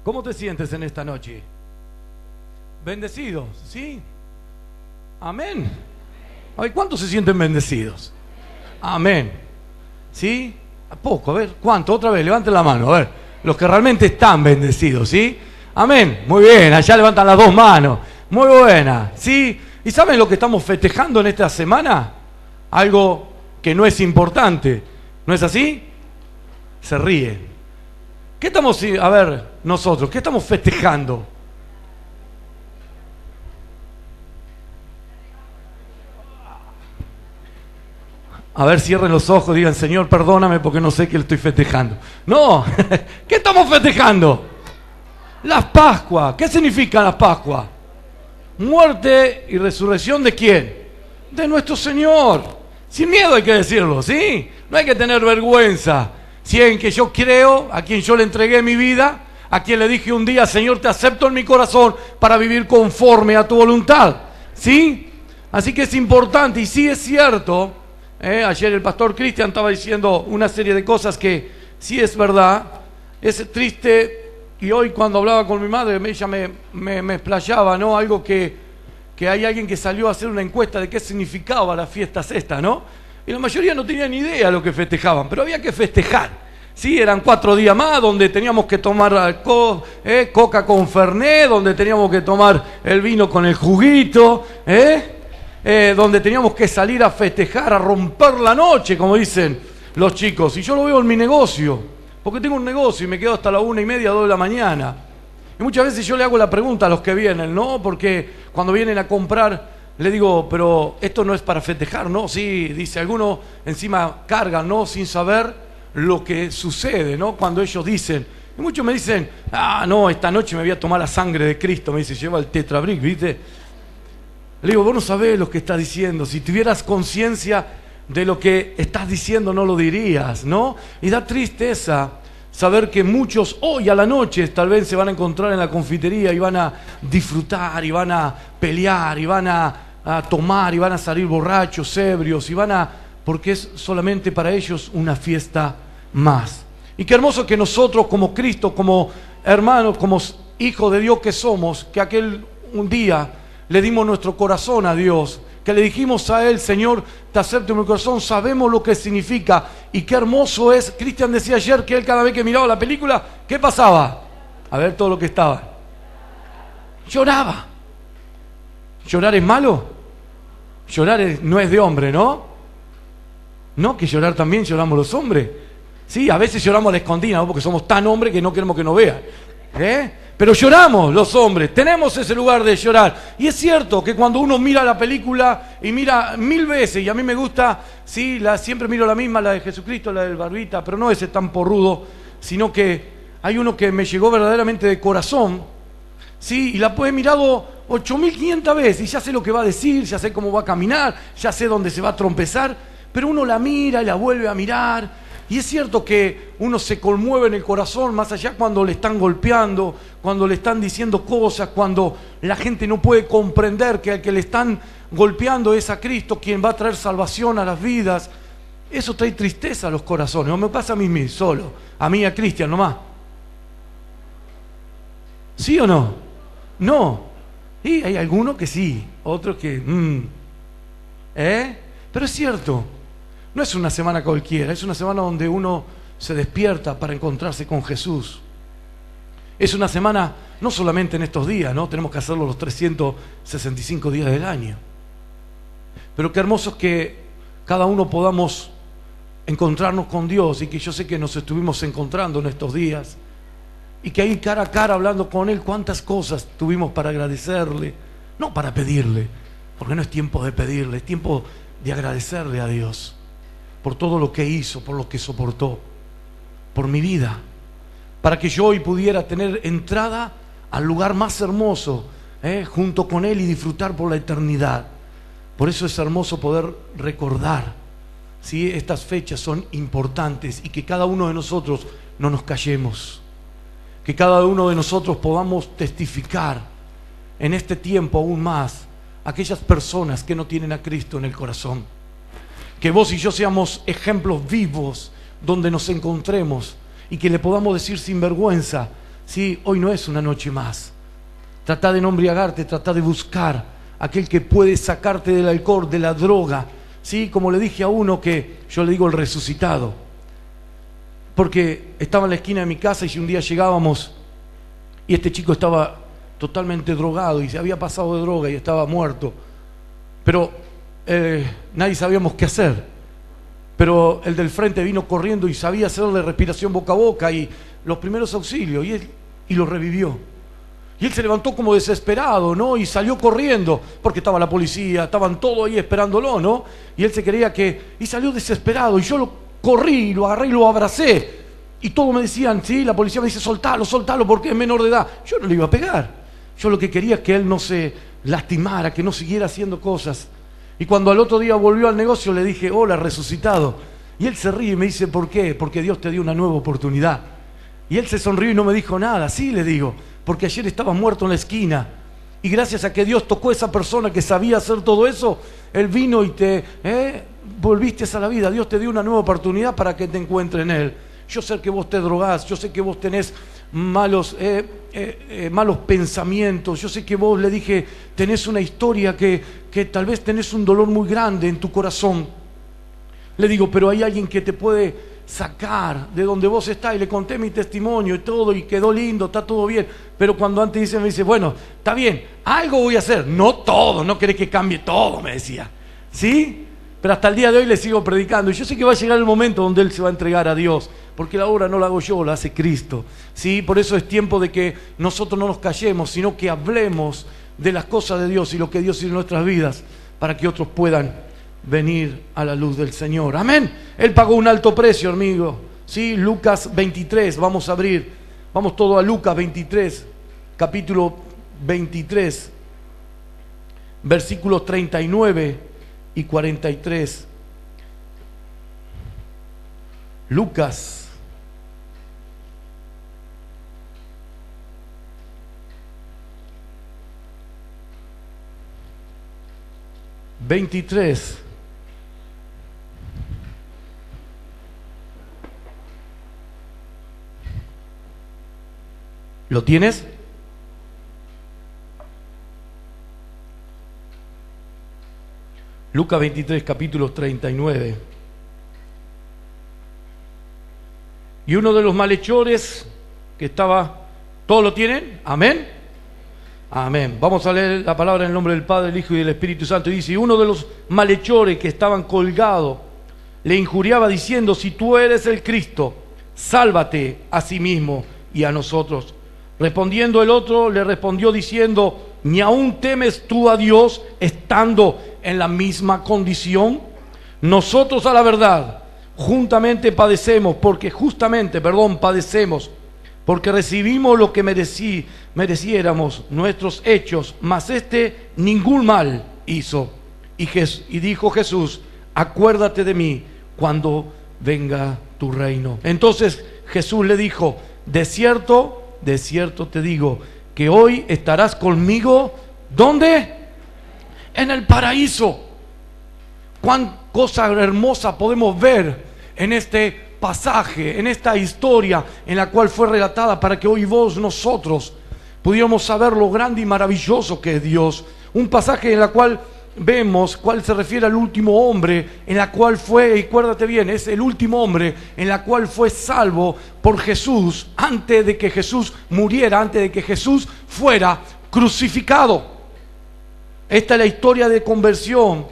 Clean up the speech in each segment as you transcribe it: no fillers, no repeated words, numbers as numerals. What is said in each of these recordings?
¿Cómo te sientes en esta noche? Bendecido, ¿sí? Amén. Ay, ¿cuántos se sienten bendecidos? Amén. ¿Sí? ¿A poco? A ver, ¿cuánto? Otra vez, levanten la mano, a ver. Los que realmente están bendecidos, ¿sí? Amén. Muy bien, allá levantan las dos manos. Muy buena, ¿sí? ¿Y saben lo que estamos festejando en esta semana? Algo que no es importante. ¿No es así? Se ríen. ¿Qué estamos, a ver, nosotros, qué estamos festejando? A ver, cierren los ojos, digan, Señor, perdóname porque no sé qué le estoy festejando. No, ¿qué estamos festejando? Las Pascuas. ¿Qué significan las Pascuas? Muerte y resurrección ¿de quién? De nuestro Señor. Sin miedo hay que decirlo, ¿sí? No hay que tener vergüenza. Si en que yo creo, a quien yo le entregué mi vida, a quien le dije un día, Señor, te acepto en mi corazón para vivir conforme a tu voluntad, ¿sí? Así que es importante, y sí es cierto, ayer el pastor Cristian estaba diciendo una serie de cosas que sí es verdad, es triste, y hoy cuando hablaba con mi madre, ella me explayaba, ¿no? Algo que hay alguien que salió a hacer una encuesta de qué significaba las fiestas estas, ¿no? Y la mayoría no tenía ni idea de lo que festejaban, pero había que festejar. Sí, eran 4 días más donde teníamos que tomar coca con fernet, donde teníamos que tomar el vino con el juguito, donde teníamos que salir a festejar, a romper la noche, como dicen los chicos. Y yo lo veo en mi negocio, porque tengo un negocio y me quedo hasta las 1:30, 2 de la mañana. Y muchas veces yo le hago la pregunta a los que vienen, ¿no? Porque cuando vienen a comprar, le digo, pero esto no es para festejar, ¿no? Sí, dice, algunos encima cargan, ¿no? Sin saber lo que sucede, ¿no? Cuando ellos dicen, y muchos me dicen, no, esta noche me voy a tomar la sangre de Cristo, me dice, lleva el Tetrabric, ¿viste? Le digo, vos no sabés lo que estás diciendo, si tuvieras conciencia de lo que estás diciendo no lo dirías, ¿no? Y da tristeza saber que muchos hoy a la noche tal vez se van a encontrar en la confitería y van a disfrutar, y van a pelear, y van a tomar, y van a salir borrachos, ebrios, porque es solamente para ellos una fiesta más. Y qué hermoso que nosotros como Cristo, como hermanos, como hijos de Dios que somos, que aquel un día le dimos nuestro corazón a Dios, que le dijimos a Él, Señor, te acepto en mi corazón, sabemos lo que significa, y qué hermoso es. Cristian decía ayer que él cada vez que miraba la película, ¿qué pasaba? A ver todo lo que estaba. Lloraba. ¿Llorar es malo? Llorar no es de hombre, ¿no? No, que llorar también lloramos los hombres. Sí, a veces lloramos a la escondida, ¿no? Porque somos tan hombres que no queremos que nos vean. Pero lloramos los hombres, tenemos ese lugar de llorar. Y es cierto que cuando uno mira la película y mira 1000 veces, y a mí me gusta, sí, siempre miro la misma, la de Jesucristo, la del Barbita, pero no ese tan porrudo, sino que hay uno que me llegó verdaderamente de corazón, sí, y la he mirado 8500 veces, y ya sé lo que va a decir, ya sé cómo va a caminar, ya sé dónde se va a trompezar, pero uno la mira y la vuelve a mirar. Y es cierto que uno se conmueve en el corazón, más allá cuando le están golpeando, cuando le están diciendo cosas, cuando la gente no puede comprender que al que le están golpeando es a Cristo, quien va a traer salvación a las vidas. Eso trae tristeza a los corazones. No me pasa a mí solo, a mí y a Cristian nomás. ¿Sí o no? No. Y hay algunos que sí, otros que... Pero es cierto. No es una semana cualquiera, es una semana donde uno se despierta para encontrarse con Jesús. Es una semana, no solamente en estos días, ¿no? Tenemos que hacerlo los 365 días del año. Pero qué hermoso es que cada uno podamos encontrarnos con Dios, y que yo sé que nos estuvimos encontrando en estos días, y que ahí cara a cara hablando con Él, cuántas cosas tuvimos para agradecerle, no para pedirle, porque no es tiempo de pedirle, es tiempo de agradecerle a Dios por todo lo que hizo, por lo que soportó, por mi vida, para que yo hoy pudiera tener entrada al lugar más hermoso, junto con Él, y disfrutar por la eternidad. Por eso es hermoso poder recordar, ¿sí? Estas fechas son importantes, y que cada uno de nosotros no nos callemos, que cada uno de nosotros podamos testificar en este tiempo aún más a aquellas personas que no tienen a Cristo en el corazón. Que vos y yo seamos ejemplos vivos donde nos encontremos, y que le podamos decir sin vergüenza, Sí, hoy no es una noche más. Trata de no embriagarte, trata de buscar aquel que puede sacarte del alcohol, de la droga. Sí, como le dije a uno que yo le digo el resucitado. Porque estaba en la esquina de mi casa y un día llegábamos y este chico estaba totalmente drogado y se había pasado de droga y estaba muerto. Pero nadie sabíamos qué hacer. Pero el del frente vino corriendo y sabía hacerle respiración boca a boca y los primeros auxilios y lo revivió. Y él se levantó como desesperado, ¿no? Y salió corriendo, porque estaba la policía, estaban todos ahí esperándolo, ¿no? Y él se creía y salió desesperado, y yo lo corrí, lo agarré y lo abracé. Y todos me decían, sí, la policía me dice, soltalo, soltalo, porque es menor de edad. Yo no le iba a pegar. Yo lo que quería es que él no se lastimara, que no siguiera haciendo cosas. Y cuando al otro día volvió al negocio, le dije, hola, resucitado. Y él se ríe y me dice, ¿por qué? Porque Dios te dio una nueva oportunidad. Y él se sonrió y no me dijo nada. Sí, le digo, porque ayer estaba muerto en la esquina. Y gracias a que Dios tocó a esa persona que sabía hacer todo eso, Él vino y te volviste a la vida. Dios te dio una nueva oportunidad para que te encuentres en Él. Yo sé que vos te drogás, yo sé que vos tenés malos pensamientos, yo sé que vos, le dije, tenés una historia que tal vez tenés un dolor muy grande en tu corazón. Le digo, pero hay alguien que te puede sacar de donde vos estás, y le conté mi testimonio y todo, y quedó lindo, está todo bien. Pero cuando antes me dice, bueno, está bien, algo voy a hacer, no todo, no querés que cambie todo, me decía, ¿sí? Pero hasta el día de hoy le sigo predicando, y yo sé que va a llegar el momento donde él se va a entregar a Dios, porque la obra no la hago yo, la hace Cristo, ¿sí? Por eso es tiempo de que nosotros no nos callemos, sino que hablemos de las cosas de Dios y lo que Dios hizo en nuestras vidas, para que otros puedan venir a la luz del Señor. Amén. Él pagó un alto precio, amigo. Sí, Lucas 23, vamos a abrir. Vamos todo a Lucas 23, capítulo 23, versículos 39 y 43. Lucas 23. ¿Lo tienes? Lucas 23, capítulo 39. Y uno de los malhechores que estaba... ¿Todos lo tienen? ¿Amén? Amén. Vamos a leer la palabra en el nombre del Padre, del Hijo y del Espíritu Santo. Y dice, y uno de los malhechores que estaban colgados le injuriaba diciendo, si tú eres el Cristo, sálvate a sí mismo y a nosotros. Respondiendo el otro, le respondió diciendo, ¿ni aún temes tú a Dios estando en la misma condición? Nosotros a la verdad padecemos, porque recibimos lo que mereciéramos nuestros hechos, mas este ningún mal hizo. Y dijo Jesús, acuérdate de mí cuando venga tu reino. Entonces Jesús le dijo, de cierto te digo, que hoy estarás conmigo, ¿dónde? En el paraíso. Cuán cosa hermosa podemos ver en este pasaje, en esta historia en la cual fue relatada, para que hoy nosotros pudiéramos saber lo grande y maravilloso que es Dios. Un pasaje en la cual vemos cuál se refiere al último hombre, en la cual fue, y acuérdate bien, es el último hombre en la cual fue salvo por Jesús antes de que Jesús muriera, antes de que Jesús fuera crucificado. Esta es la historia de conversión,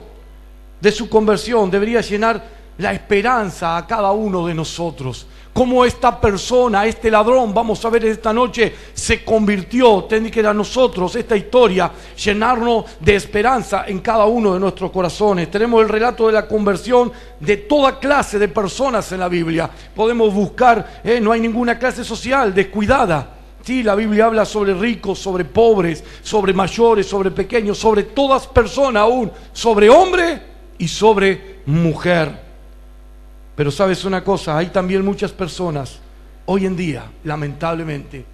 de su conversión. Debería llenar la esperanza a cada uno de nosotros. Cómo esta persona, este ladrón, vamos a ver esta noche, se convirtió. Tiene que a nosotros esta historia llenarnos de esperanza en cada uno de nuestros corazones. Tenemos el relato de la conversión de toda clase de personas en la Biblia. Podemos buscar, no hay ninguna clase social descuidada. Sí, la Biblia habla sobre ricos, sobre pobres, sobre mayores, sobre pequeños, sobre todas personas aún, sobre hombre y sobre mujer. Pero sabes una cosa, hay también muchas personas hoy en día, lamentablemente,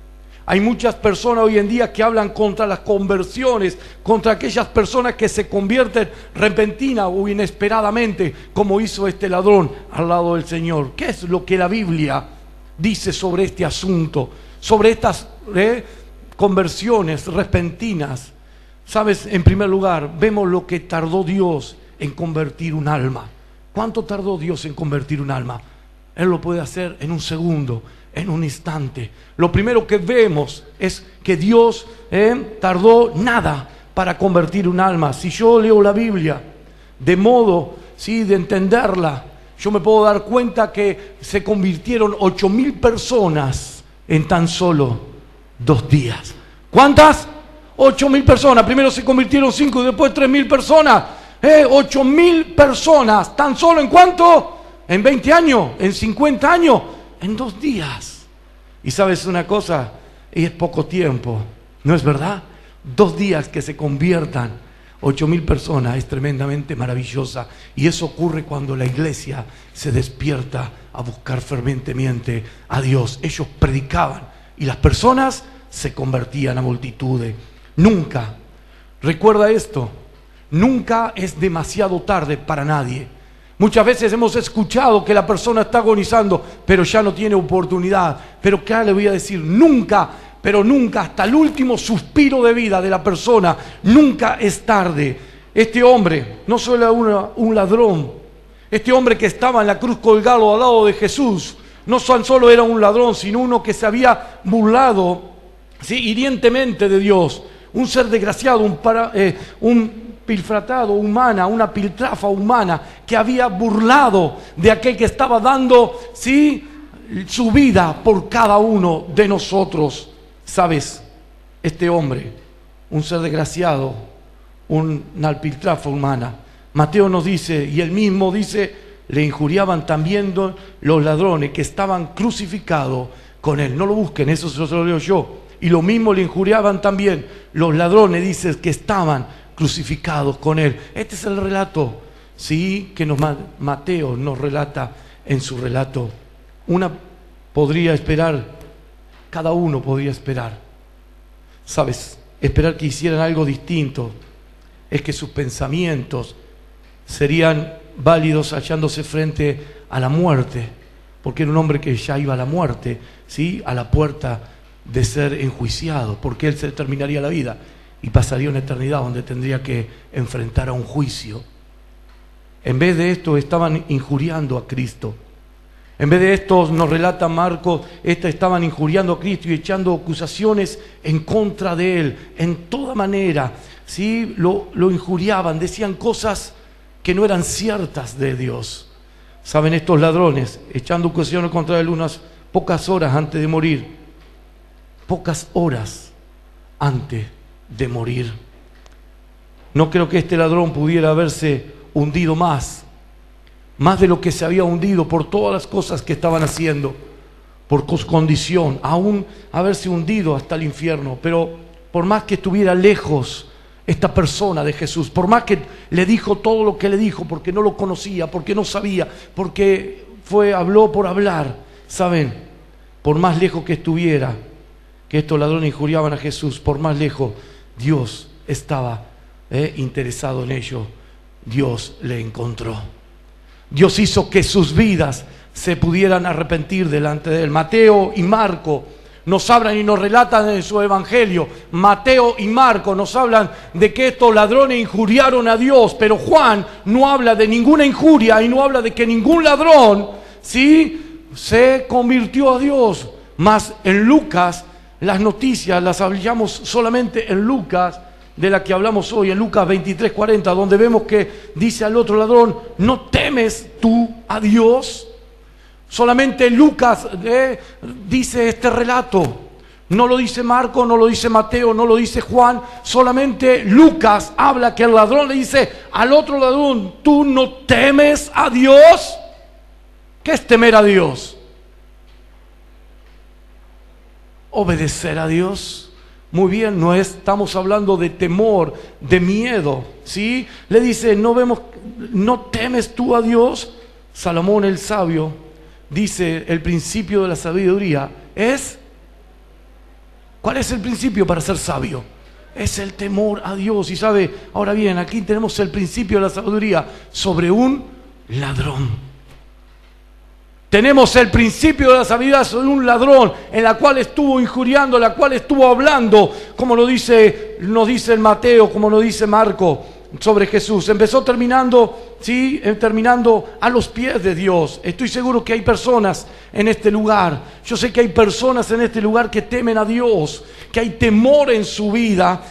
hay muchas personas hoy en día que hablan contra las conversiones, contra aquellas personas que se convierten repentina o inesperadamente, como hizo este ladrón al lado del Señor. ¿Qué es lo que la Biblia dice sobre este asunto, sobre estas conversiones repentinas? Sabes, en primer lugar, vemos lo que tardó Dios en convertir un alma. ¿Cuánto tardó Dios en convertir un alma? Él lo puede hacer en un segundo, en un instante. Lo primero que vemos es que Dios tardó nada para convertir un alma. Si yo leo la Biblia de modo, ¿sí?, de entenderla, yo me puedo dar cuenta que se convirtieron 8.000 personas en tan solo 2 días. ¿Cuántas? 8.000 personas. Primero se convirtieron 5 y después 3.000 personas. 8.000 personas. ¿Tan solo en cuánto? ¿En 20 años? ¿En 50 años? En 2 días. Y sabes una cosa, y es poco tiempo, ¿no es verdad? 2 días que se conviertan 8.000 personas es tremendamente maravillosa. Y eso ocurre cuando la iglesia se despierta a buscar fervientemente a Dios. Ellos predicaban y las personas se convertían a multitudes. Nunca, recuerda esto, nunca es demasiado tarde para nadie. Muchas veces hemos escuchado que la persona está agonizando, pero ya no tiene oportunidad. Pero acá le voy a decir, nunca, pero nunca, hasta el último suspiro de vida de la persona, nunca es tarde. Este hombre no solo era un ladrón, este hombre que estaba en la cruz colgado al lado de Jesús, no solo era un ladrón, sino uno que se había burlado, ¿sí?, hirientemente de Dios. Un ser desgraciado, un pilfratado humana, una piltrafa humana que había burlado de aquel que estaba dando, ¿sí?, su vida por cada uno de nosotros. ¿Sabes? Este hombre, un ser desgraciado, una piltrafa humana. Mateo nos dice, y él mismo dice, le injuriaban también los ladrones que estaban crucificados con él. No lo busquen, eso se lo leo yo. Y lo mismo le injuriaban también los ladrones, dice, que estaban crucificados con él. Este es el relato, sí, que Mateo nos relata en su relato. Cada uno podría esperar. ¿Sabes? Esperar que hicieran algo distinto es que sus pensamientos serían válidos hallándose frente a la muerte, porque era un hombre que ya iba a la muerte, ¿sí?, a la puerta de ser enjuiciado, porque él se terminaría la vida y pasaría una eternidad donde tendría que enfrentar a un juicio. En vez de esto estaban injuriando a Cristo. En vez de esto, nos relata Marcos, estaban injuriando a Cristo y echando acusaciones en contra de él, en toda manera, ¿sí? Lo injuriaban, decían cosas que no eran ciertas de Dios. ¿Saben? Estos ladrones, echando acusaciones contra él unas pocas horas antes de morir. Pocas horas antes de morir. No creo que este ladrón pudiera haberse hundido más de lo que se había hundido por todas las cosas que estaban haciendo, por su condición, aún haberse hundido hasta el infierno. Pero por más que estuviera lejos esta persona de Jesús, por más que le dijo todo lo que le dijo, porque no lo conocía, porque no sabía, porque habló por hablar, ¿saben? Por más lejos que estuviera, que estos ladrones injuriaban a Jesús, por más lejos, Dios estaba interesado en ello. Dios le encontró. Dios hizo que sus vidas se pudieran arrepentir delante de él. Mateo y Marco nos hablan y nos relatan en su evangelio. Mateo y Marco nos hablan de que estos ladrones injuriaron a Dios, pero Juan no habla de ninguna injuria y no habla de que ningún ladrón, ¿sí?, se convirtió a Dios. Mas en Lucas, las noticias las hallamos solamente en Lucas, de la que hablamos hoy, en Lucas 23:40, donde vemos que dice al otro ladrón: ¿no temes tú a Dios? Solamente Lucas dice este relato. No lo dice Marco, no lo dice Mateo, no lo dice Juan. Solamente Lucas habla que el ladrón le dice al otro ladrón: ¿tú no temes a Dios? ¿Qué es temer a Dios? Obedecer a Dios. Muy bien, no estamos hablando de temor, de miedo, ¿sí? Le dice: ¿no temes tú a Dios? Salomón el sabio dice: el principio de la sabiduría es... ¿Cuál es el principio para ser sabio? Es el temor a Dios. Y sabe, ahora bien, aquí tenemos el principio de la sabiduría sobre un ladrón. Tenemos el principio de la sabiduría sobre un ladrón, en la cual estuvo injuriando, en la cual estuvo hablando, como nos dice el Mateo, como nos dice Marco, sobre Jesús. Empezó terminando a los pies de Dios. Estoy seguro que hay personas en este lugar. Yo sé que hay personas en este lugar que temen a Dios, que hay temor en su vida,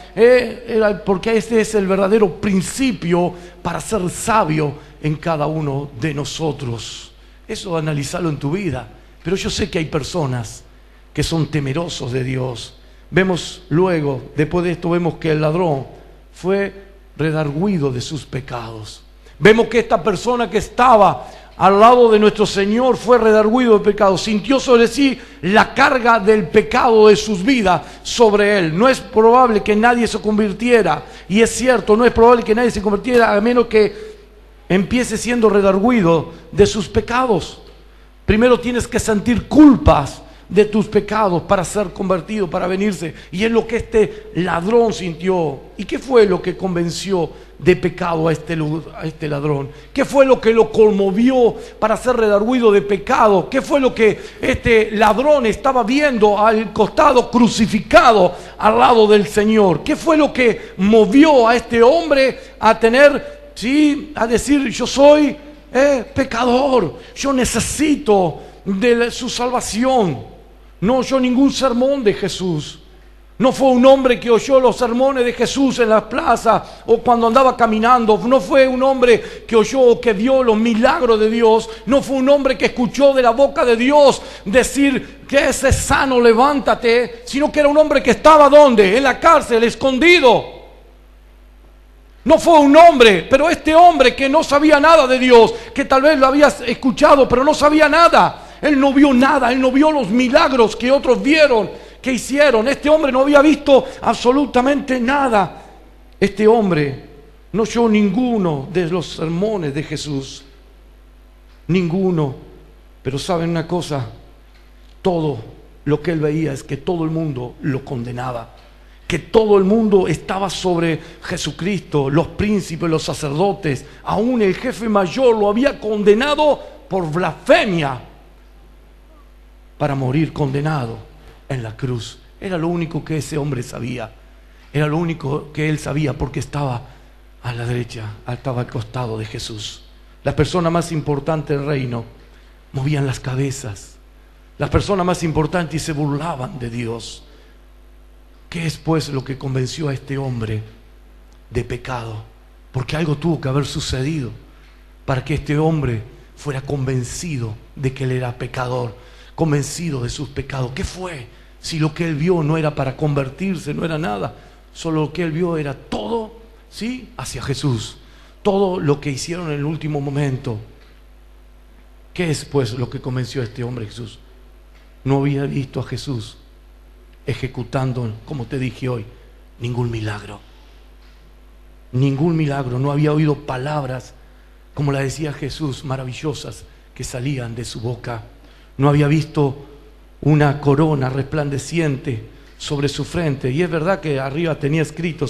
porque este es el verdadero principio para ser sabio en cada uno de nosotros. Eso analizarlo en tu vida. Pero yo sé que hay personas que son temerosos de Dios. Vemos luego, después de esto, vemos que el ladrón fue redarguido de sus pecados. Vemos que esta persona que estaba al lado de nuestro Señor fue redarguido de pecado. Sintió sobre sí la carga del pecado de sus vidas sobre él. No es probable que nadie se convirtiera. Y es cierto, no es probable que nadie se convirtiera a menos que empiece siendo redarguido de sus pecados. Primero tienes que sentir culpas de tus pecados para ser convertido, para venirse. Y es lo que este ladrón sintió. ¿Y qué fue lo que convenció de pecado a este ladrón? ¿Qué fue lo que lo conmovió para ser redarguido de pecado? ¿Qué fue lo que este ladrón estaba viendo al costado crucificado al lado del Señor? ¿Qué fue lo que movió a este hombre a a decir: yo soy pecador, yo necesito de su salvación? No oyó ningún sermón de Jesús. No fue un hombre que oyó los sermones de Jesús en la plaza o cuando andaba caminando. No fue un hombre que oyó o que vio los milagros de Dios. No fue un hombre que escuchó de la boca de Dios decir que ese sano, levántate. Sino que era un hombre que estaba ¿dónde? En la cárcel, escondido. No fue un hombre, pero este hombre que no sabía nada de Dios, que tal vez lo había escuchado, pero no sabía nada. Él no vio nada, él no vio los milagros que otros vieron, que hicieron. Este hombre no había visto absolutamente nada. Este hombre no oyó ninguno de los sermones de Jesús. Ninguno. Pero ¿saben una cosa? Todo lo que él veía es que todo el mundo lo condenaba. Que todo el mundo estaba sobre Jesucristo, los príncipes, los sacerdotes, aún el jefe mayor lo había condenado por blasfemia para morir condenado en la cruz. Era lo único que ese hombre sabía, era lo único que él sabía, porque estaba a la derecha, estaba al costado de Jesús. Las personas más importantes del reino movían las cabezas, las personas más importantes se burlaban de Dios. ¿Qué es pues lo que convenció a este hombre de pecado? Porque algo tuvo que haber sucedido para que este hombre fuera convencido de que él era pecador, convencido de sus pecados. ¿Qué fue? Si lo que él vio no era para convertirse, no era nada, solo lo que él vio era todo, hacia Jesús. Todo lo que hicieron en el último momento. ¿Qué es pues lo que convenció a este hombre Jesús? No había visto a Jesús ejecutando, como te dije hoy, ningún milagro. Ningún milagro. No había oído palabras, como la decía Jesús, maravillosas que salían de su boca. No había visto una corona resplandeciente sobre su frente. Y es verdad que arriba tenía escrito,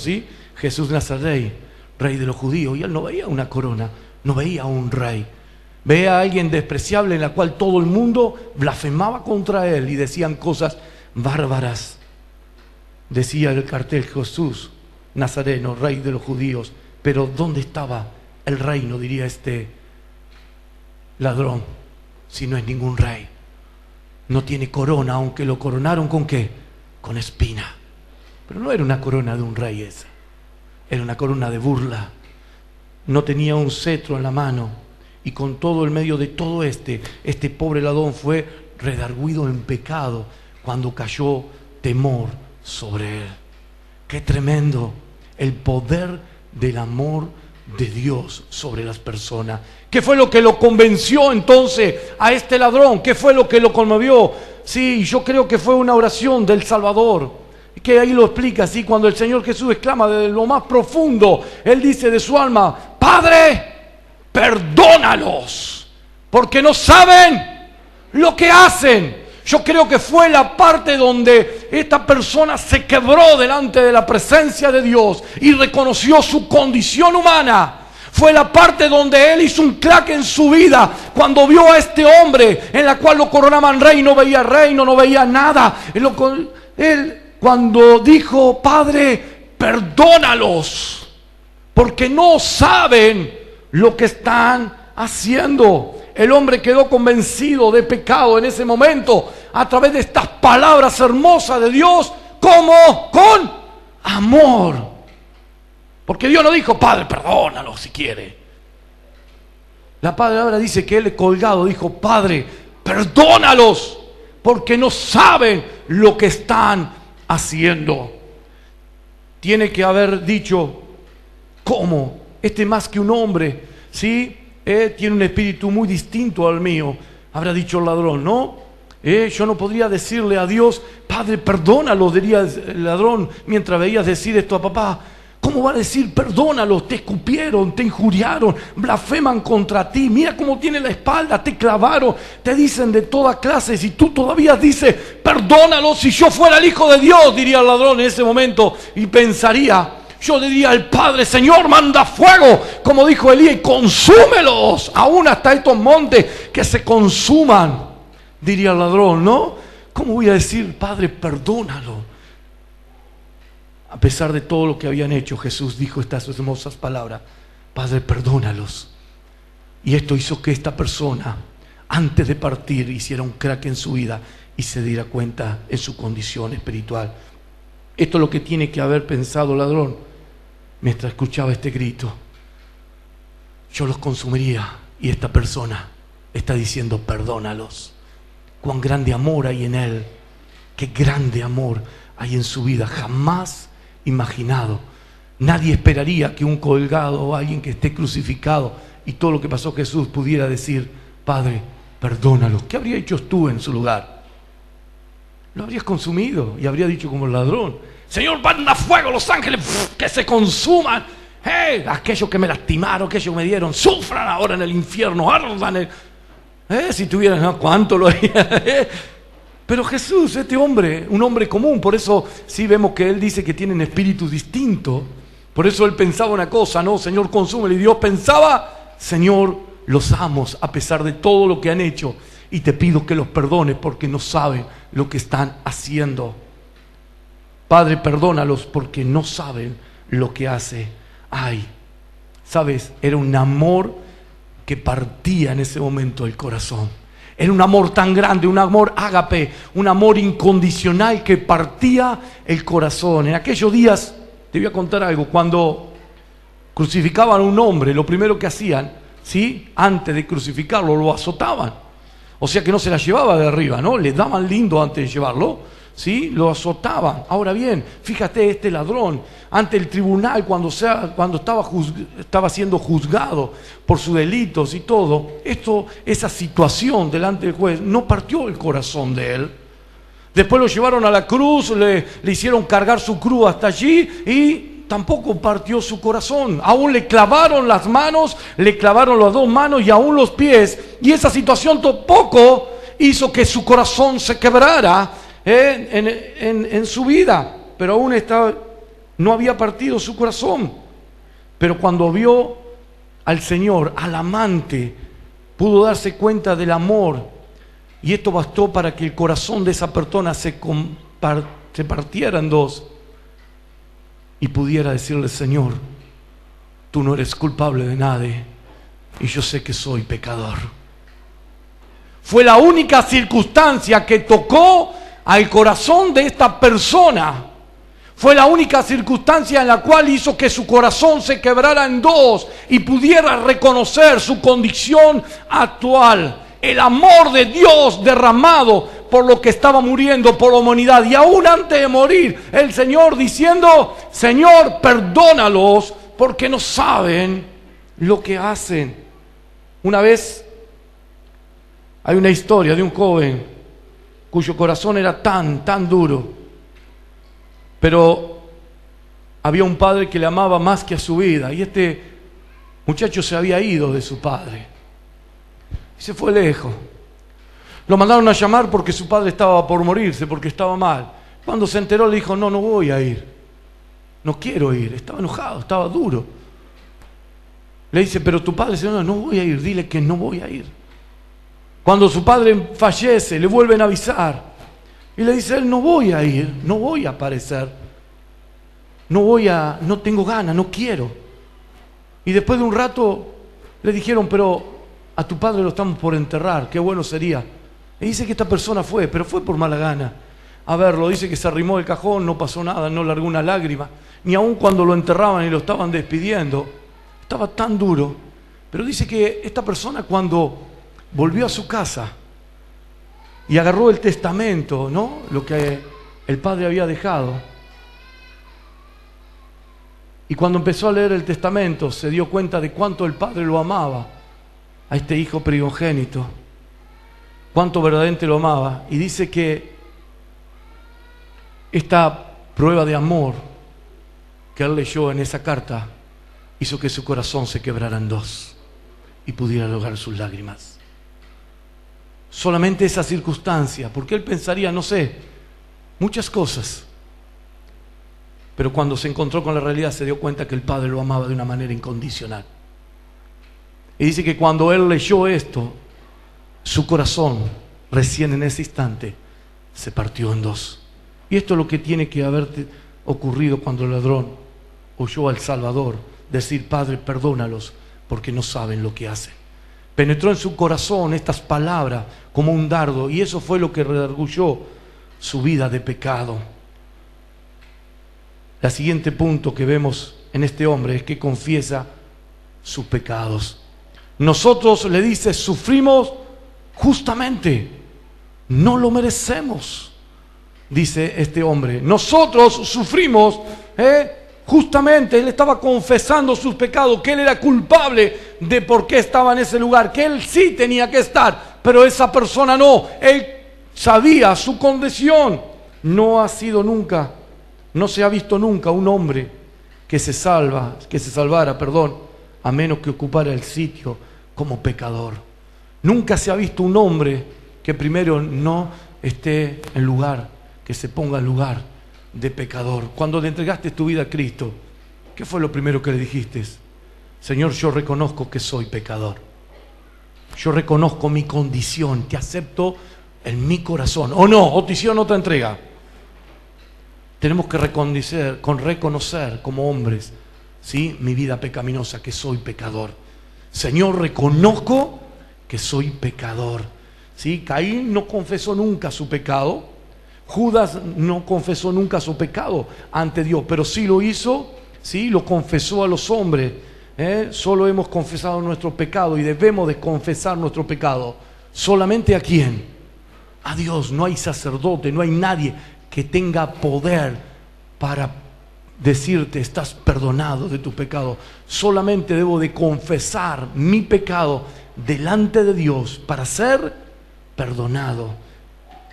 Jesús Nazaret, Rey de los judíos. Y él no veía una corona, no veía un rey. Veía a alguien despreciable en la cual todo el mundo blasfemaba contra él y decían cosas bárbaras. Decía el cartel: Jesús Nazareno, Rey de los judíos. Pero ¿dónde estaba el reino, diría este ladrón, si no es ningún rey? No tiene corona, aunque lo coronaron ¿con qué? Con espina. Pero no era una corona de un rey esa, era una corona de burla. No tenía un cetro en la mano. Y con todo el medio de todo este pobre ladrón fue redarguido en pecado cuando cayó temor sobre él. Qué tremendo el poder del amor de Dios sobre las personas. ¿Qué fue lo que lo convenció entonces a este ladrón? ¿Qué fue lo que lo conmovió? Yo creo que fue una oración del Salvador, que ahí lo explica, cuando el Señor Jesús exclama desde lo más profundo, él dice de su alma: Padre, perdónalos, porque no saben lo que hacen. Yo creo que fue la parte donde esta persona se quebró delante de la presencia de Dios y reconoció su condición humana. Fue la parte donde él hizo un crack en su vida, cuando vio a este hombre en la cual lo coronaban rey, no veía reino, no veía nada. Él cuando dijo: Padre, perdónalos, porque no saben lo que están haciendo. El hombre quedó convencido de pecado en ese momento a través de estas palabras hermosas de Dios, como con amor. Porque Dios no dijo: Padre, perdónalo si quiere. La palabra dice que él colgado dijo: Padre, perdónalos, porque no saben lo que están haciendo. Tiene que haber dicho: ¿cómo? Este más que un hombre, ¿sí? Tiene un espíritu muy distinto al mío. Habrá dicho el ladrón, ¿no? Yo no podría decirle a Dios: Padre, perdónalo, diría el ladrón mientras veías decir esto a papá. ¿Cómo va a decir perdónalos? Te escupieron, te injuriaron, blasfeman contra ti, mira cómo tiene la espalda, te clavaron, te dicen de todas clases y tú todavía dices perdónalos. Si yo fuera el Hijo de Dios, diría el ladrón en ese momento, y pensaría, yo diría al Padre: Señor, manda fuego, como dijo Elías, y consúmelos, aún hasta estos montes que se consuman, diría el ladrón, ¿no? ¿Cómo voy a decir: Padre, perdónalo? A pesar de todo lo que habían hecho, Jesús dijo estas hermosas palabras: Padre, perdónalos. Y esto hizo que esta persona, antes de partir, hiciera un crack en su vida y se diera cuenta en su condición espiritual. Esto es lo que tiene que haber pensado el ladrón mientras escuchaba este grito: yo los consumiría. Y esta persona está diciendo: perdónalos. Cuán grande amor hay en él, qué grande amor hay en su vida, jamás imaginado. Nadie esperaría que un colgado o alguien que esté crucificado y todo lo que pasó Jesús pudiera decir: Padre, perdónalos. ¿Qué habría hecho tú en su lugar? Lo habrías consumido y habría dicho como el ladrón: Señor, manda fuego, los ángeles que se consuman. Aquellos que me lastimaron, aquellos que me dieron, sufran ahora en el infierno, ardan. Si tuvieran, ¿no? ¿Cuánto lo haría? Pero Jesús, este hombre, un hombre común, por eso sí vemos que él dice que tienen espíritus distintos. Por eso él pensaba una cosa, no, Señor, consúmelo. Y Dios pensaba: Señor, los amo a pesar de todo lo que han hecho, y te pido que los perdones porque no saben lo que están haciendo. Padre, perdónalos porque no saben lo que hace. Ay, ¿sabes? Era un amor que partía en ese momento el corazón. Era un amor tan grande, un amor ágape, un amor incondicional que partía el corazón. En aquellos días, te voy a contar algo, cuando crucificaban a un hombre, lo primero que hacían, ¿sí? Antes de crucificarlo, lo azotaban. O sea que no se la llevaba de arriba, ¿no? Le daban lindo antes de llevarlo, ¿sí? Lo azotaban. Ahora bien, fíjate, este ladrón, ante el tribunal, cuando estaba siendo juzgado por sus delitos y todo, esa situación delante del juez no partió el corazón de él. Después lo llevaron a la cruz, le hicieron cargar su cruz hasta allí y tampoco partió su corazón. Aún le clavaron las manos, le clavaron las dos manos y aún los pies, y esa situación tampoco hizo que su corazón se quebrara en su vida, pero aún no había partido su corazón. Pero cuando vio al Señor, al amante, pudo darse cuenta del amor, y esto bastó para que el corazón de esa persona se partiera en dos y pudiera decirle: Señor, tú no eres culpable de nada y yo sé que soy pecador. Fue la única circunstancia que tocó al corazón de esta persona. Fue la única circunstancia en la cual hizo que su corazón se quebrara en dos y pudiera reconocer su condición actual. El amor de Dios derramado por lo que estaba muriendo por la humanidad. Y aún antes de morir, el Señor diciendo: Señor, perdónalos porque no saben lo que hacen. Una vez hay una historia de un joven cuyo corazón era tan duro, pero había un padre que le amaba más que a su vida, y este muchacho se había ido de su padre y se fue lejos. Lo mandaron a llamar porque su padre estaba por morirse, porque estaba mal. Cuando se enteró le dijo: no voy a ir, no quiero ir. Estaba enojado, estaba duro. Le dice, pero tu padre, Señor, no voy a ir, dile que no voy a ir. Cuando su padre fallece, le vuelven a avisar. Y le dice, él, no voy a ir, no voy a aparecer. No tengo ganas, no quiero. Y después de un rato le dijeron, pero a tu padre lo estamos por enterrar, qué bueno sería. Y dice que esta persona fue, pero fue por mala gana a verlo. Dice que se arrimó del cajón, no pasó nada, no largó una lágrima. Ni aun cuando lo enterraban y lo estaban despidiendo, estaba tan duro. Pero dice que esta persona, cuando volvió a su casa y agarró el testamento, ¿no?, lo que el padre había dejado, y cuando empezó a leer el testamento se dio cuenta de cuánto el padre lo amaba a este hijo primogénito, cuánto verdaderamente lo amaba. Y dice que esta prueba de amor que él leyó en esa carta hizo que su corazón se quebrara en dos y pudiera ahogar sus lágrimas. Solamente esa circunstancia, porque él pensaría, no sé, muchas cosas, pero cuando se encontró con la realidad se dio cuenta que el padre lo amaba de una manera incondicional. Y dice que cuando él leyó esto, su corazón, recién en ese instante, se partió en dos. Y esto es lo que tiene que haber ocurrido cuando el ladrón oyó al Salvador decir, Padre, perdónalos porque no saben lo que hacen. Penetró en su corazón estas palabras como un dardo, y eso fue lo que redarguyó su vida de pecado. El siguiente punto que vemos en este hombre es que confiesa sus pecados. Nosotros, le dice, sufrimos justamente, no lo merecemos, dice este hombre. Nosotros sufrimos justamente. Él estaba confesando sus pecados, que él era culpable de por qué estaba en ese lugar, que él sí tenía que estar, pero esa persona no. Él sabía su condición. No se ha visto nunca un hombre que se salvara, a menos que ocupara el sitio como pecador. Nunca se ha visto un hombre que primero no esté en lugar, que se ponga en lugar de pecador. Cuando le entregaste tu vida a Cristo, ¿qué fue lo primero que le dijiste? Señor, yo reconozco que soy pecador. Yo reconozco mi condición, te acepto en mi corazón. ¿O no? ¿O te hicieron otra entrega? Tenemos que reconocer como hombres, ¿sí?, mi vida pecaminosa, que soy pecador. Señor, reconozco que soy pecador. ¿Sí? Caín no confesó nunca su pecado. Judas no confesó nunca su pecado ante Dios, pero sí lo hizo, sí, lo confesó a los hombres. Solo hemos confesado nuestro pecado y debemos de confesar nuestro pecado. ¿Solamente a quién? A Dios. No hay sacerdote, no hay nadie que tenga poder para decirte estás perdonado de tu pecado. Solamente debo de confesar mi pecado delante de Dios para ser perdonado.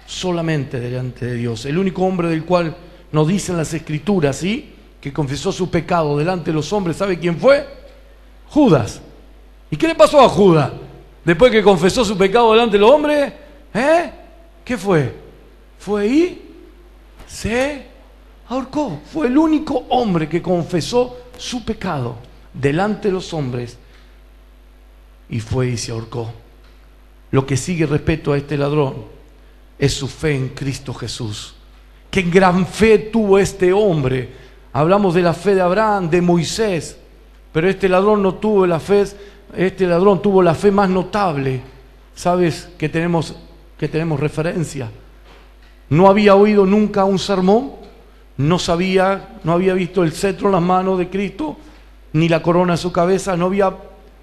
Solamente delante de Dios. El único hombre del cual nos dicen las Escrituras, ¿sí?, que confesó su pecado delante de los hombres, ¿sabe quién fue? Judas. ¿Y qué le pasó a Judas? Después que confesó su pecado delante de los hombres, ¿qué fue? Fue y se ahorcó. Fue el único hombre que confesó su pecado delante de los hombres y fue y se ahorcó. Lo que sigue respecto a este ladrón es su fe en Cristo Jesús. Qué gran fe tuvo este hombre. Hablamos de la fe de Abraham, de Moisés, pero este ladrón no tuvo la fe. Este ladrón tuvo la fe más notable. ¿Sabes que tenemos referencia? No había oído nunca un sermón, no había visto el cetro en las manos de Cristo, ni la corona en su cabeza, no había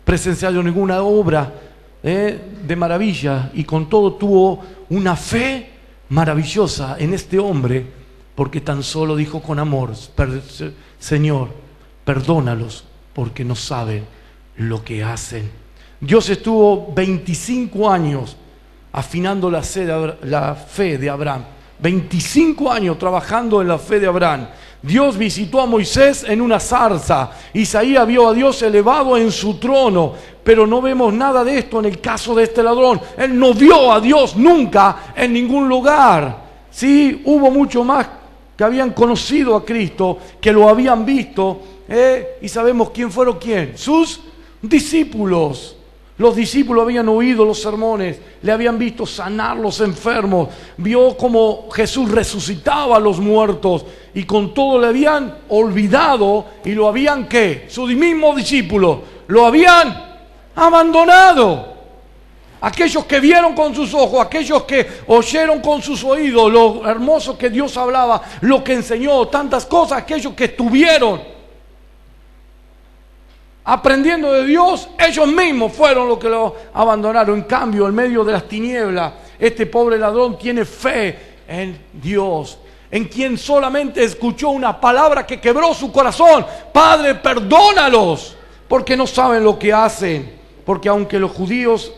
presenciado ninguna obra de maravilla, y con todo tuvo una fe maravillosa en este hombre, porque tan solo dijo con amor: Señor, perdónalos porque no saben lo que hacen. Dios estuvo 25 años afinando la fe de Abraham. 25 años trabajando en la fe de Abraham. Dios visitó a Moisés en una zarza. Isaías vio a Dios elevado en su trono. Pero no vemos nada de esto en el caso de este ladrón. Él no vio a Dios nunca en ningún lugar. Sí, hubo mucho más que habían conocido a Cristo, que lo habían visto, y sabemos quién fueron sus Discípulos. Los discípulos habían oído los sermones, le habían visto sanar los enfermos, vio cómo Jesús resucitaba a los muertos y con todo le habían olvidado y lo habían, ¿qué? Sus mismos discípulos lo habían abandonado. Aquellos que vieron con sus ojos, aquellos que oyeron con sus oídos, lo hermoso que Dios hablaba, lo que enseñó, tantas cosas, aquellos que estuvieron aprendiendo de Dios, ellos mismos fueron los que lo abandonaron. En cambio, en medio de las tinieblas, este pobre ladrón tiene fe en Dios, en quien solamente escuchó una palabra que quebró su corazón: Padre, perdónalos, porque no saben lo que hacen. Porque aunque los judíos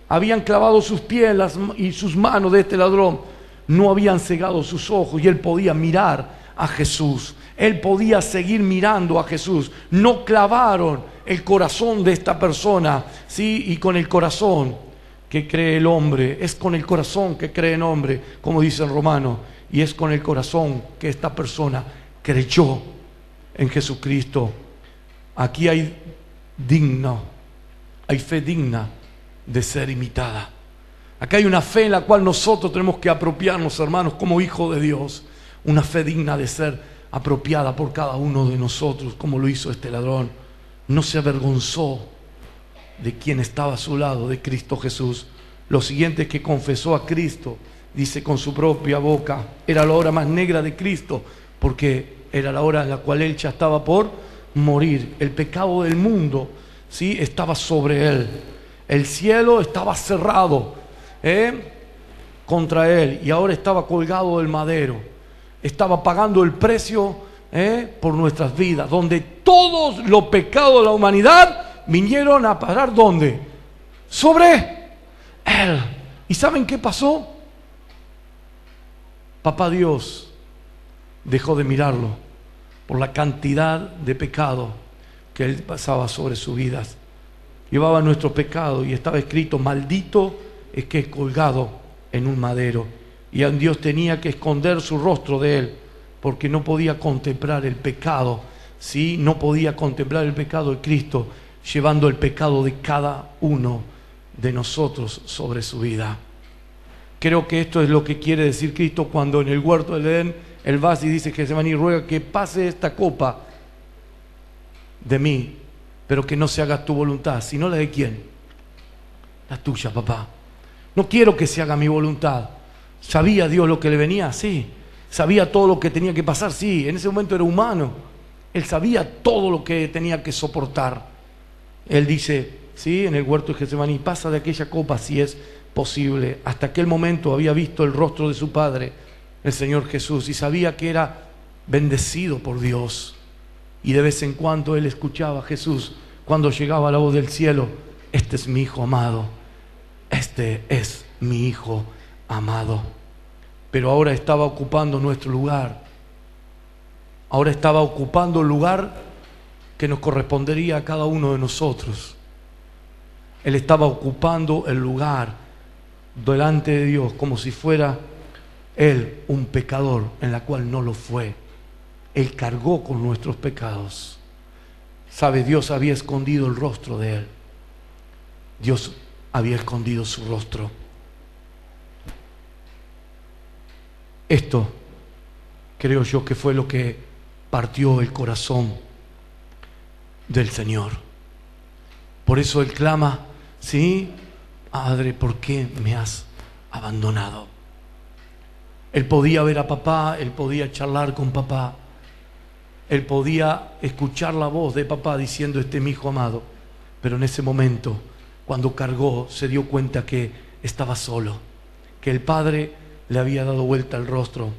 habían clavado sus pies y sus manos de este ladrón, no habían cegado sus ojos y él podía mirar a Jesús. Él podía seguir mirando a Jesús. No clavaron el corazón de esta persona, ¿sí? Y con el corazón que cree el hombre, es con el corazón que cree el hombre, como dice el Romano, y es con el corazón que esta persona creyó en Jesucristo. Aquí hay fe digna de ser imitada. Acá hay una fe en la cual nosotros tenemos que apropiarnos, hermanos, como hijos de Dios. Una fe digna de ser apropiada por cada uno de nosotros, como lo hizo este ladrón. No se avergonzó de quien estaba a su lado, de Cristo Jesús. Lo siguiente es que confesó a Cristo, dice con su propia boca. Era la hora más negra de Cristo, porque era la hora en la cual él ya estaba por morir. El pecado del mundo, ¿sí?, estaba sobre él. El cielo estaba cerrado contra él, y ahora estaba colgado del madero. Estaba pagando el precio por nuestras vidas, donde todos los pecados de la humanidad vinieron a parar, ¿dónde? Sobre él. ¿Y saben qué pasó? Papá Dios dejó de mirarlo por la cantidad de pecado que él pasaba sobre sus vidas. Llevaba nuestro pecado y estaba escrito: maldito es que es colgado en un madero. Y Dios tenía que esconder su rostro de él, porque no podía contemplar el pecado, ¿sí? No podía contemplar el pecado de Cristo, llevando el pecado de cada uno de nosotros sobre su vida. Creo que esto es lo que quiere decir Cristo cuando en el huerto del Edén él va y dice: Getsemaní, ruega que pase esta copa de mí, pero que no se haga tu voluntad, sino la de ¿quién? La tuya, papá. No quiero que se haga mi voluntad. ¿Sabía Dios lo que le venía? Sí. ¿Sabía todo lo que tenía que pasar? Sí. En ese momento era humano. Él sabía todo lo que tenía que soportar. Él dice, sí, en el huerto de Getsemaní: pasa de aquella copa si es posible. Hasta aquel momento había visto el rostro de su Padre, el Señor Jesús, y sabía que era bendecido por Dios. Y de vez en cuando él escuchaba a Jesús cuando llegaba la voz del cielo: este es mi Hijo amado, este es mi Hijo amado. Pero ahora estaba ocupando nuestro lugar. Ahora estaba ocupando el lugar que nos correspondería a cada uno de nosotros. Él estaba ocupando el lugar delante de Dios como si fuera él un pecador, en la cual no lo fue. Él cargó con nuestros pecados. ¿Sabe? Dios había escondido el rostro de él. Dios había escondido su rostro. Esto creo yo que fue lo que partió el corazón del Señor. Por eso él clama: sí, Padre, ¿por qué me has abandonado? Él podía ver a papá, él podía charlar con papá, él podía escuchar la voz de papá diciendo: este es mi Hijo amado. Pero en ese momento, cuando cargó, se dio cuenta que estaba solo, que el Padre le había dado vuelta el rostro.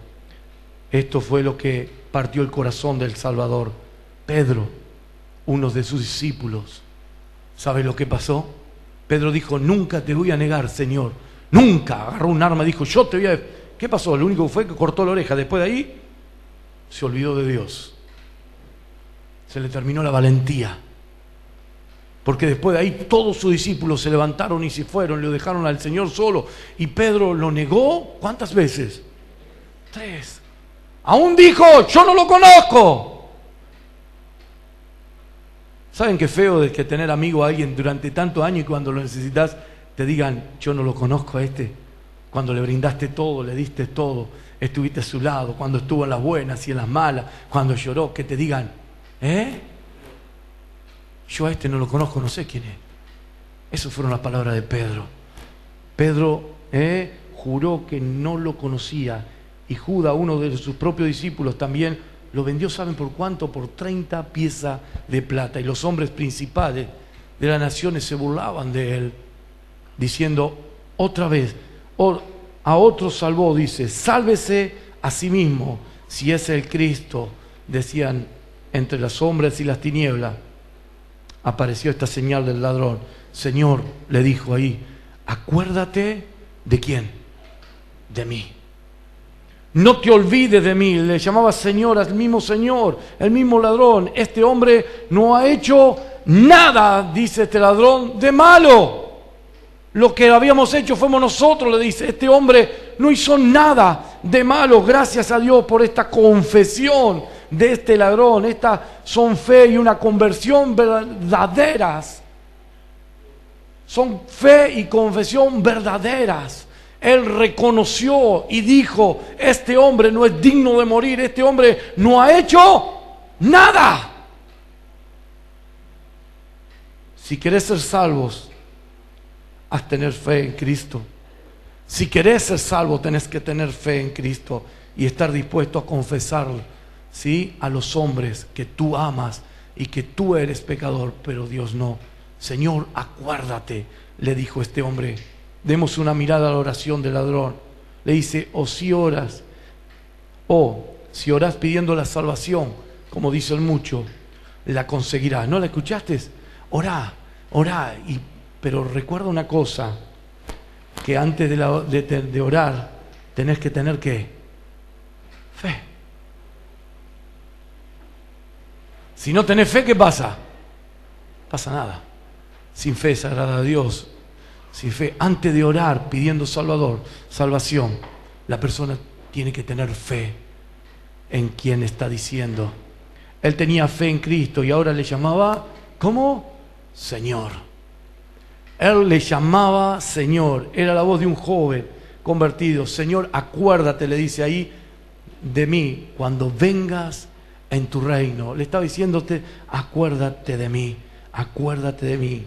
Esto fue lo que partió el corazón del Salvador. Pedro, uno de sus discípulos, ¿sabe lo que pasó? Pedro dijo: nunca te voy a negar, Señor. Nunca. Agarró un arma y dijo: yo te voy a... ¿Qué pasó? Lo único que fue que cortó la oreja. Después de ahí se olvidó de Dios. Se le terminó la valentía. Porque después de ahí todos sus discípulos se levantaron y se fueron, le dejaron al Señor solo. Y Pedro lo negó, ¿cuántas veces? 3. Aún dijo: yo no lo conozco. ¿Saben qué feo de que tener amigo a alguien durante tantos años y cuando lo necesitas te digan, yo no lo conozco a este? Cuando le brindaste todo, le diste todo, estuviste a su lado, cuando estuvo en las buenas y en las malas, cuando lloró, que te digan, yo a este no lo conozco, no sé quién es. Esas fueron las palabras de Pedro. Pedro juró que no lo conocía, y Judas, uno de sus propios discípulos, también lo vendió, ¿saben por cuánto? Por 30 piezas de plata. Y los hombres principales de las naciones se burlaban de él, diciendo otra vez, a otro salvó, dice, sálvese a sí mismo, si es el Cristo. Decían entre las sombras y las tinieblas. Apareció esta señal del ladrón. Señor, le dijo ahí, acuérdate de quién, de mí. No te olvides de mí. Le llamaba Señor al mismo Señor, el mismo ladrón. Este hombre no ha hecho nada, dice este ladrón, de malo. Lo que habíamos hecho fuimos nosotros, le dice. Este hombre no hizo nada de malo. Gracias a Dios por esta confesión de este ladrón. Estas son fe y una conversión verdaderas. Son fe y confesión verdaderas. Él reconoció y dijo, este hombre no es digno de morir. Este hombre no ha hecho nada. Si querés ser salvos, haz tener fe en Cristo. Si querés ser salvo, tenés que tener fe en Cristo y estar dispuesto a confesar, ¿sí?, a los hombres que tú amas y que tú eres pecador, pero Dios no. Señor, acuérdate, le dijo este hombre. Demos una mirada a la oración del ladrón. Le dice, si oras pidiendo la salvación, como dice el mucho, la conseguirás. ¿No la escuchaste? Orá, pero recuerda una cosa, que antes de orar tenés que tener ¿qué? Fe. Si no tenés fe, ¿qué pasa? Pasa nada. Sin fe se agrada a Dios. Sin fe, antes de orar pidiendo salvación, la persona tiene que tener fe en quien está diciendo. Él tenía fe en Cristo y ahora le llamaba, ¿cómo? Señor. Él le llamaba Señor. Era la voz de un joven convertido. Señor, acuérdate, le dice ahí, de mí cuando vengas en tu reino. Le estaba diciéndote, acuérdate de mí, acuérdate de mí,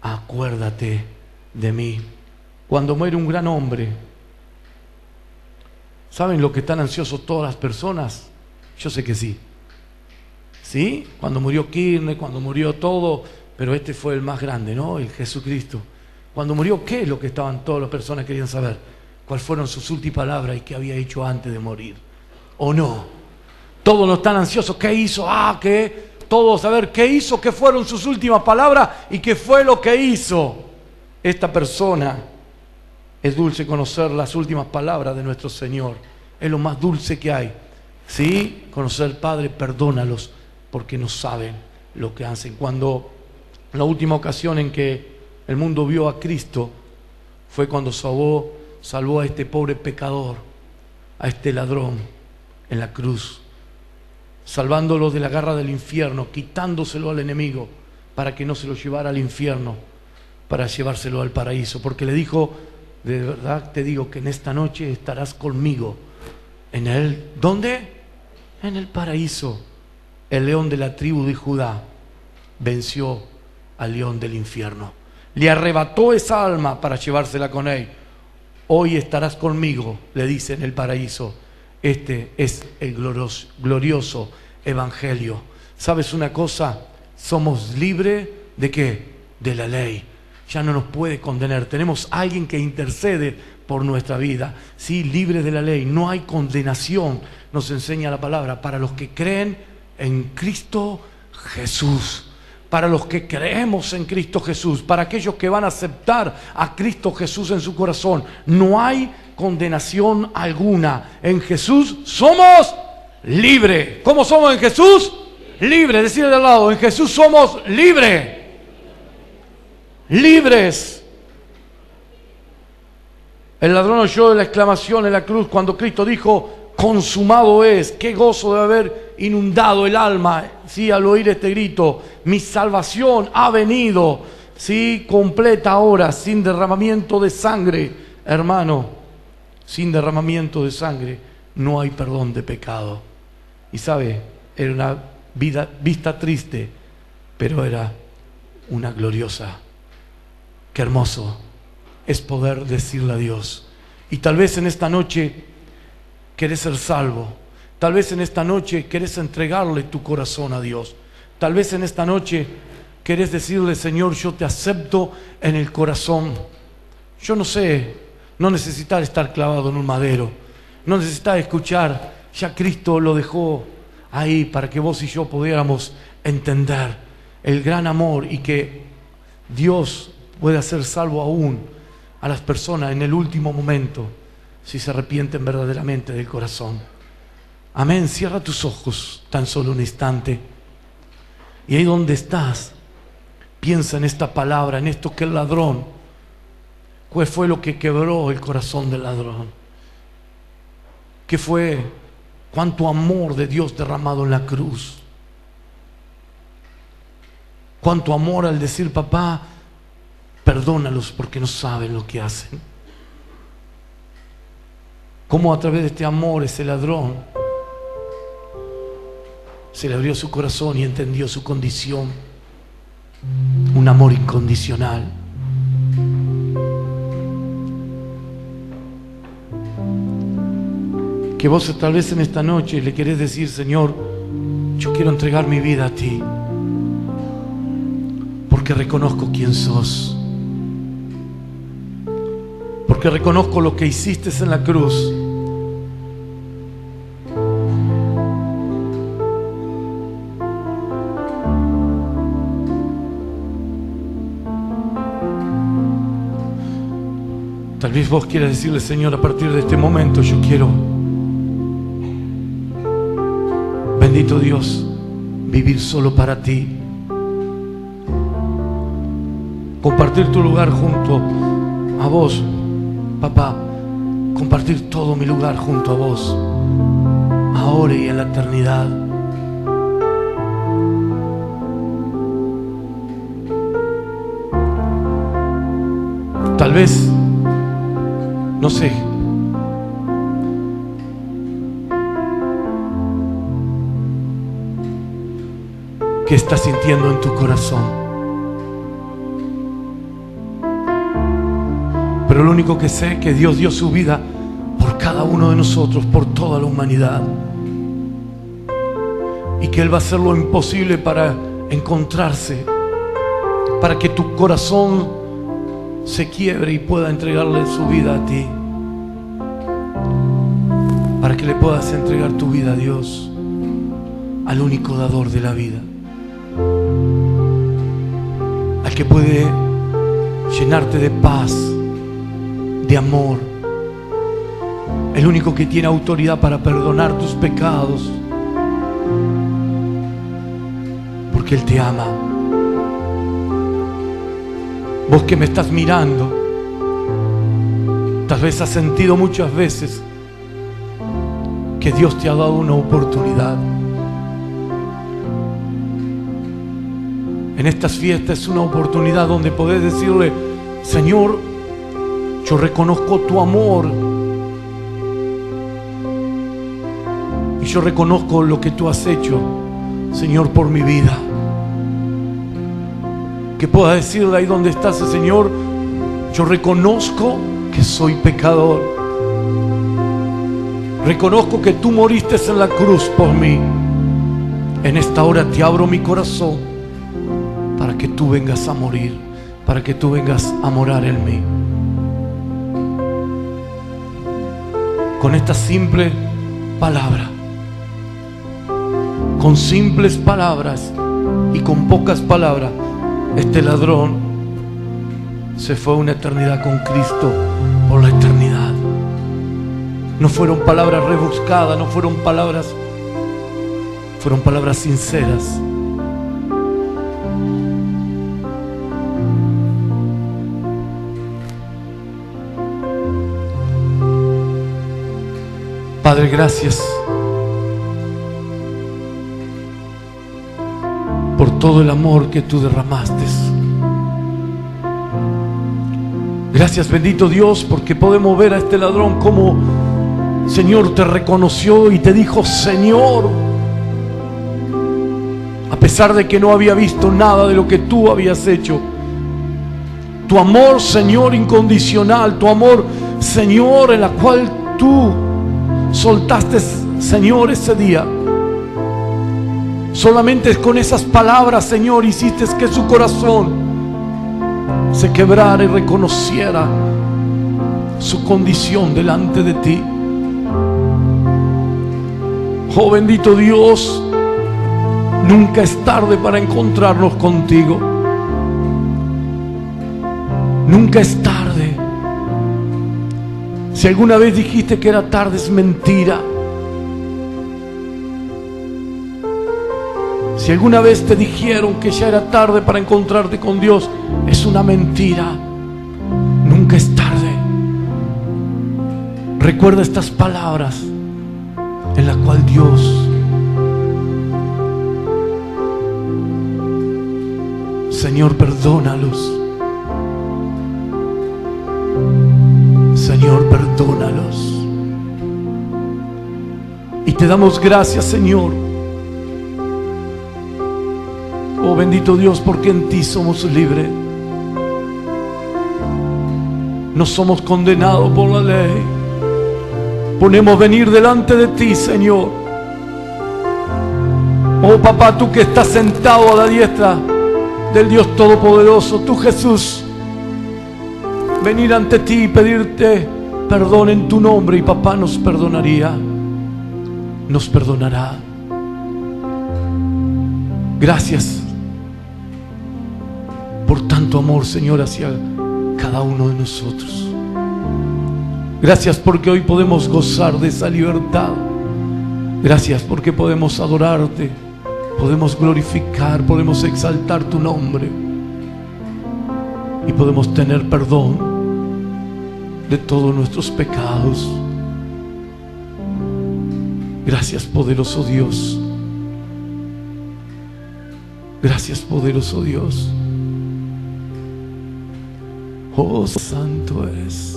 acuérdate de mí. Cuando muere un gran hombre, ¿saben lo que están ansiosos todas las personas? Yo sé que sí. ¿Sí? Cuando murió Kirchner, cuando murió todo, pero este fue el más grande, ¿no? El Jesucristo. Cuando murió, ¿qué es lo que estaban todas las personas querían saber? ¿Cuáles fueron sus últimas palabras y qué había hecho antes de morir? ¿O no? Todos no están ansiosos. ¿Qué hizo? ¿Qué? Todos a ver qué hizo, qué fueron sus últimas palabras y qué fue lo que hizo. Esta persona, es dulce conocer las últimas palabras de nuestro Señor. Es lo más dulce que hay. ¿Sí? Conocer al Padre, perdónalos porque no saben lo que hacen. Cuando la última ocasión en que el mundo vio a Cristo fue cuando salvó a este pobre pecador, a este ladrón en la cruz, salvándolo de la garra del infierno, quitándoselo al enemigo para que no se lo llevara al infierno, para llevárselo al paraíso, porque le dijo, de verdad te digo que en esta noche estarás conmigo en él. ¿Dónde? En el paraíso. El león de la tribu de Judá venció al león del infierno, le arrebató esa alma para llevársela con él. Hoy estarás conmigo, le dice, en el paraíso. Este es el glorioso evangelio. ¿Sabes una cosa? Somos libres ¿de qué? De la ley. Ya no nos puede condenar. Tenemos a alguien que intercede por nuestra vida. Sí, libre de la ley. No hay condenación, nos enseña la palabra, para los que creen en Cristo Jesús. Para los que creemos en Cristo Jesús, para aquellos que van a aceptar a Cristo Jesús en su corazón, no hay condenación alguna. En Jesús somos libres. ¿Cómo somos en Jesús? Libres. Decirle de al lado, en Jesús somos libres. Libres. El ladrón oyó la exclamación en la cruz cuando Cristo dijo, consumado es. Qué gozo de haber inundado el alma, ¿sí? Al oír este grito, mi salvación ha venido, ¿sí? Completa ahora, sin derramamiento de sangre, hermano, sin derramamiento de sangre no hay perdón de pecado. Y sabe, era una vista triste, pero era una gloriosa. Qué hermoso es poder decirle a Dios. Y tal vez en esta noche querés ser salvo. Tal vez en esta noche querés entregarle tu corazón a Dios. Tal vez en esta noche querés decirle, Señor, yo te acepto en el corazón. Yo no sé, no necesitas estar clavado en un madero. No necesitas escuchar, ya Cristo lo dejó ahí para que vos y yo pudiéramos entender el gran amor y que Dios puede hacer salvo aún a las personas en el último momento si se arrepienten verdaderamente del corazón. Amén. Cierra tus ojos tan solo un instante y ahí donde estás piensa en esta palabra, en esto que el ladrón, ¿cuál fue lo que quebró el corazón del ladrón? ¿Qué fue? Cuánto amor de Dios derramado en la cruz. Cuánto amor al decir, papá, perdónalos porque no saben lo que hacen. Cómo a través de este amor ese ladrón se le abrió su corazón y entendió su condición. Un amor incondicional. Que vos tal vez en esta noche le querés decir, Señor, yo quiero entregar mi vida a ti porque reconozco quién sos, porque reconozco lo que hiciste en la cruz. Tal vez vos quieras decirle, Señor, a partir de este momento yo quiero, bendito Dios, vivir solo para ti. Compartir tu lugar junto a vos, papá. Compartir todo mi lugar junto a vos, ahora y en la eternidad. Tal vez, no sé, qué estás sintiendo en tu corazón. Pero lo único que sé es que Dios dio su vida por cada uno de nosotros, por toda la humanidad. Y que Él va a hacer lo imposible para encontrarse, para que tu corazón se quiebre y pueda entregarle su vida a ti. Para que le puedas entregar tu vida a Dios, al único dador de la vida. Al que puede llenarte de paz, de amor, el único que tiene autoridad para perdonar tus pecados, porque Él te ama. Vos que me estás mirando, tal vez has sentido muchas veces que Dios te ha dado una oportunidad. En estas fiestas es una oportunidad donde podés decirle, Señor, yo reconozco tu amor y yo reconozco lo que tú has hecho, Señor, por mi vida. Que puedas decirle ahí donde estás, Señor, yo reconozco que soy pecador. Reconozco que tú moriste en la cruz por mí. En esta hora te abro mi corazón para que tú vengas a morir, para que tú vengas a morar en mí. Con esta simple palabra, con simples palabras y con pocas palabras, este ladrón se fue a una eternidad con Cristo por la eternidad. No fueron palabras rebuscadas, no fueron palabras, fueron palabras sinceras. Padre, gracias por todo el amor que tú derramaste. Gracias, bendito Dios, porque podemos ver a este ladrón como, Señor, te reconoció y te dijo Señor, a pesar de que no había visto nada de lo que tú habías hecho. Tu amor, Señor, incondicional, tu amor, Señor, en la cual tú soltaste, Señor, ese día. Solamente con esas palabras, Señor, hiciste que su corazón se quebrara y reconociera su condición delante de ti. Oh bendito Dios, nunca es tarde para encontrarnos contigo. Nunca es tarde. Si alguna vez dijiste que era tarde, es mentira. Si alguna vez te dijeron que ya era tarde para encontrarte con Dios, es una mentira. Nunca es tarde. Recuerda estas palabras en las cuales Dios, Señor, perdónalos. Señor, perdónalos. Y te damos gracias, Señor. Oh bendito Dios, porque en ti somos libres. No somos condenados por la ley. Podemos venir delante de ti, Señor. Oh papá, tú que estás sentado a la diestra del Dios Todopoderoso, tú Jesús, venir ante ti y pedirte perdón en tu nombre, y papá nos perdonaría, nos perdonará. Gracias por tanto amor, Señor, hacia cada uno de nosotros. Gracias porque hoy podemos gozar de esa libertad. Gracias porque podemos adorarte, podemos glorificar, podemos exaltar tu nombre y podemos tener perdón de todos nuestros pecados. Gracias, poderoso Dios. Gracias, poderoso Dios. Oh, santo eres.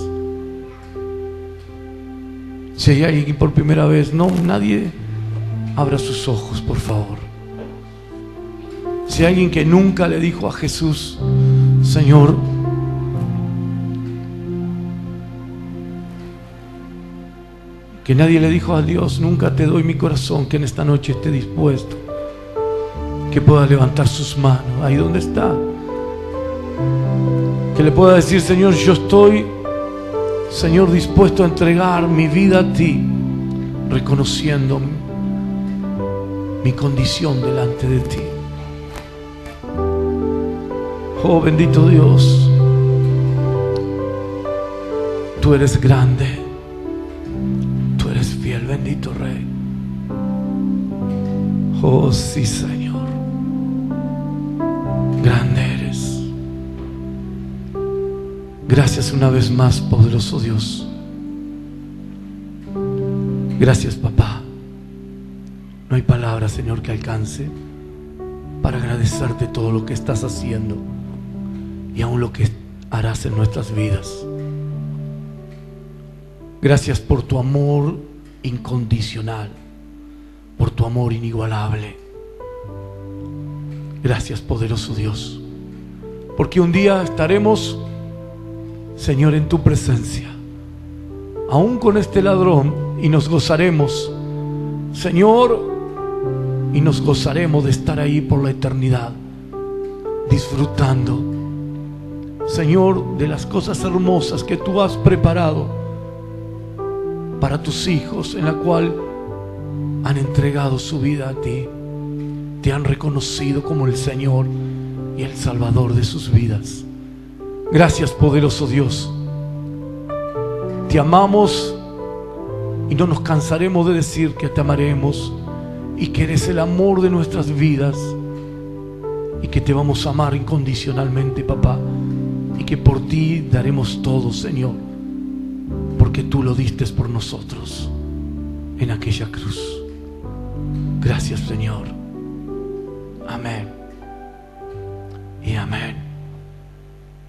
Si hay alguien por primera vez, no, nadie abra sus ojos, por favor. Si hay alguien que nunca le dijo a Jesús, Señor, que nadie le dijo a Dios, nunca te doy mi corazón, que en esta noche esté dispuesto, que pueda levantar sus manos ahí donde está, que le pueda decir, Señor, yo estoy, Señor, dispuesto a entregar mi vida a ti, reconociendo mi condición delante de ti. Oh bendito Dios, tú eres grande, tú eres fiel, bendito Rey. Oh sí, Señor, grande eres. Gracias una vez más, poderoso Dios. Gracias, papá. No hay palabra, Señor, que alcance para agradecerte todo lo que estás haciendo y aún lo que harás en nuestras vidas. Gracias por tu amor incondicional, por tu amor inigualable. Gracias, poderoso Dios, porque un día estaremos, Señor, en tu presencia, aún con este ladrón, y nos gozaremos, Señor, y nos gozaremos de estar ahí por la eternidad, disfrutando, Señor, de las cosas hermosas que tú has preparado para tus hijos, en la cual han entregado su vida a ti, te han reconocido como el Señor y el Salvador de sus vidas. Gracias, poderoso Dios. Te amamos y no nos cansaremos de decir que te amaremos y que eres el amor de nuestras vidas y que te vamos a amar incondicionalmente, papá, y que por ti daremos todo, Señor, porque tú lo diste por nosotros. en aquella cruz. Gracias, Señor. Amén y amén.